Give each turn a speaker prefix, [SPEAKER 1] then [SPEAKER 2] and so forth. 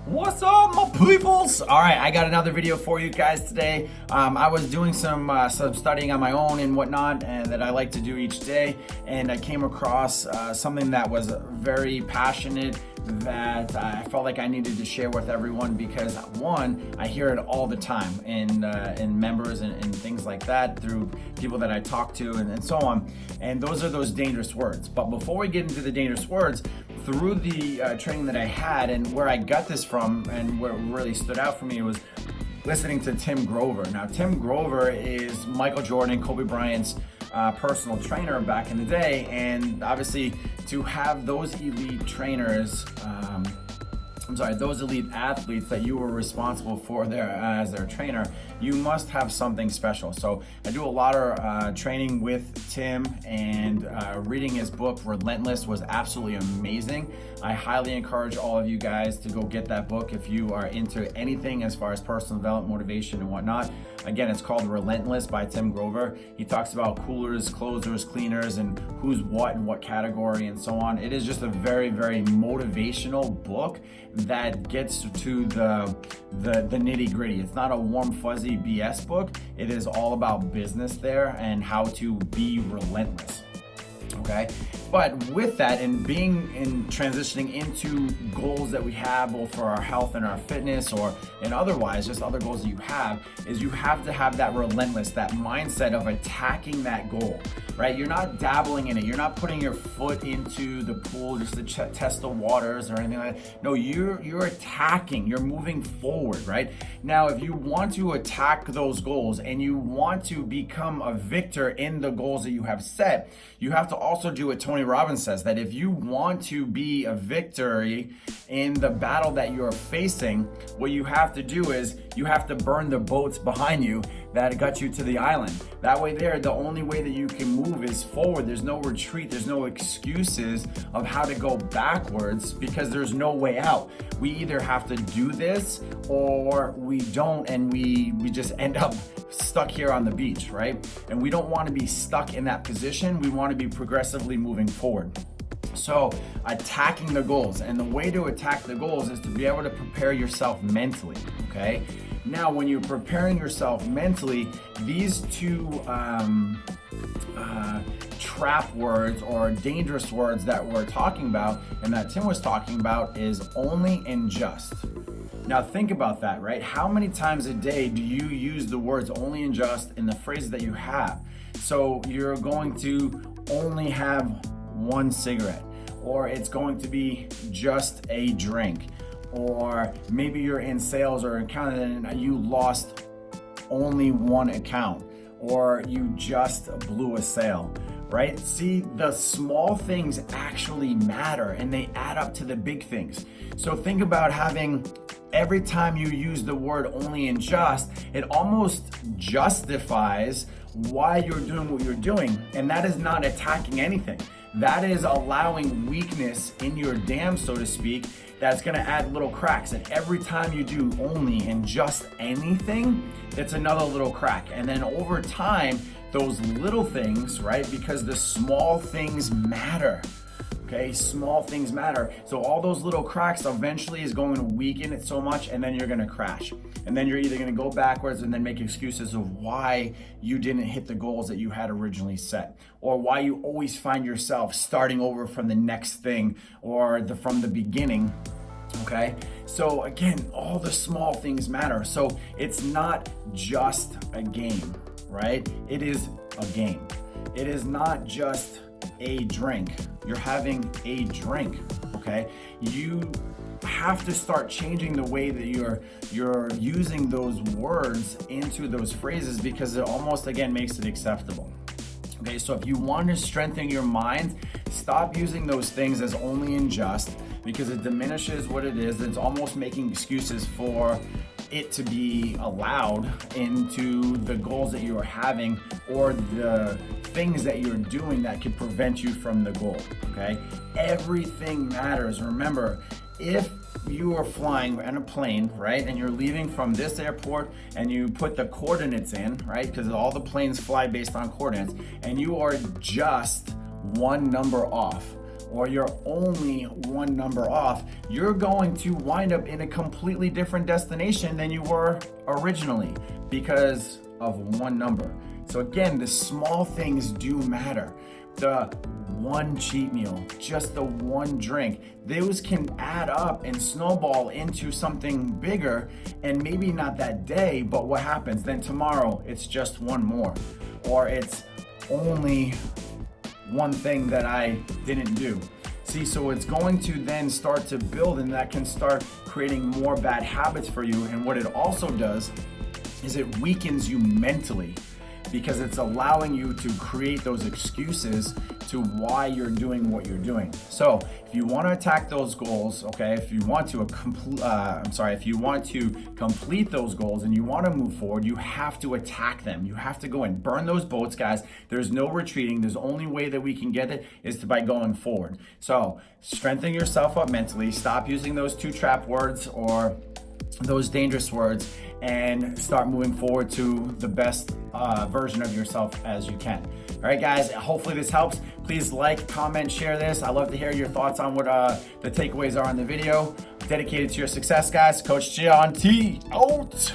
[SPEAKER 1] What's up, my peoples? All right, I got another video for you guys today. I was doing some studying on my own and whatnot, and that I like to do each day, and I came across something that was very passionate that I felt like I needed to share with everyone because one, I hear it all the time in members and things like that through people that I talk to and so on. And those are those dangerous words. But before we get into the dangerous words, through the training that I had and where I got this from and where it really stood out for me was listening to Tim Grover. Now, Tim Grover is Michael Jordan, Kobe Bryant's personal trainer back in the day, and obviously to have those elite trainers, those elite athletes that you were responsible for as their trainer, you must have something special. So I do a lot of training with Tim, and reading his book Relentless was absolutely amazing. I highly encourage all of you guys to go get that book if you are into anything as far as personal development, motivation, and whatnot. Again, it's called Relentless by Tim Grover. He talks about coolers, closers, cleaners, and who's what in what category and so on. It is just a very, very motivational book that gets to the nitty gritty. It's not a warm, fuzzy BS book. It is all about business there and how to be relentless. Okay, but with that and transitioning into goals that we have both for our health and our fitness and otherwise just other goals that you have to have that relentless, that mindset of attacking that goal, right? You're not dabbling in it. You're not putting your foot into the pool just to test the waters or anything like that. No, you're attacking, you're moving forward, right? Now, if you want to attack those goals and you want to become a victor in the goals that you have set, you have to also do what Tony Robbins says, that if you want to be a victory in the battle that you're facing, what you have to do is you have to burn the boats behind you that got you to the island. That way there, the only way that you can move is forward. There's no retreat. There's no excuses of how to go backwards because there's no way out. We either have to do this or we don't, and we just end up stuck here on the beach, right? And we don't want to be stuck in that position. We want to be progressively moving forward. So attacking the goals, and the way to attack the goals is to be able to prepare yourself mentally, okay? Now, when you're preparing yourself mentally, these two trap words or dangerous words that we're talking about and that Tim was talking about is only and just. Now think about that, right? How many times a day do you use the words only and just in the phrases that you have? So you're going to only have one cigarette, or it's going to be just a drink, or maybe you're in sales or accounting and you lost only one account, or you just blew a sale, right? See, the small things actually matter and they add up to the big things. So think about having every time you use the word only and just, it almost justifies why you're doing what you're doing. And that is not attacking anything. That is allowing weakness in your dam, so to speak, that's gonna add little cracks. And every time you do only and just anything, it's another little crack. And then over time, those little things, right? Because the small things matter. Okay, small things matter. So all those little cracks eventually is going to weaken it so much, and then you're gonna crash. And then you're either gonna go backwards and then make excuses of why you didn't hit the goals that you had originally set, or why you always find yourself starting over from the next thing or from the beginning. Okay, so again, all the small things matter. So it's not just a game, right? It is a game. It is not just a drink. You're having a drink, okay? You have to start changing the way that you're using those words into those phrases, because it almost, again, makes it acceptable. Okay, so if you want to strengthen your mind, stop using those things as only and just, because it diminishes what it is. It's almost making excuses for it to be allowed into the goals that you are having or the things that you're doing that could prevent you from the goal, okay? Everything matters. Remember, if you are flying in a plane, right, and you're leaving from this airport and you put the coordinates in, right, because all the planes fly based on coordinates, and you are just one number off, or you're only one number off, you're going to wind up in a completely different destination than you were originally because of one number. So again, the small things do matter. The one cheat meal, just the one drink, those can add up and snowball into something bigger, and maybe not that day, but what happens then tomorrow, it's just one more, or it's only one thing that I didn't do. See, so it's going to then start to build, and that can start creating more bad habits for you. And what it also does is it weakens you mentally, because it's allowing you to create those excuses to why you're doing what you're doing. So if you want to attack those goals, okay, if you want to complete those goals and you want to move forward, you have to attack them. You have to go and burn those boats, guys. There's no retreating. There's only way that we can get it is by going forward. So strengthen yourself up mentally. Stop using those two trap words or those dangerous words, and start moving forward to the best version of yourself as you can. All right, guys, hopefully this helps. Please like, comment, share this. I love to hear your thoughts on what the takeaways are in the video. Dedicated to your success, guys. Coach John T. out.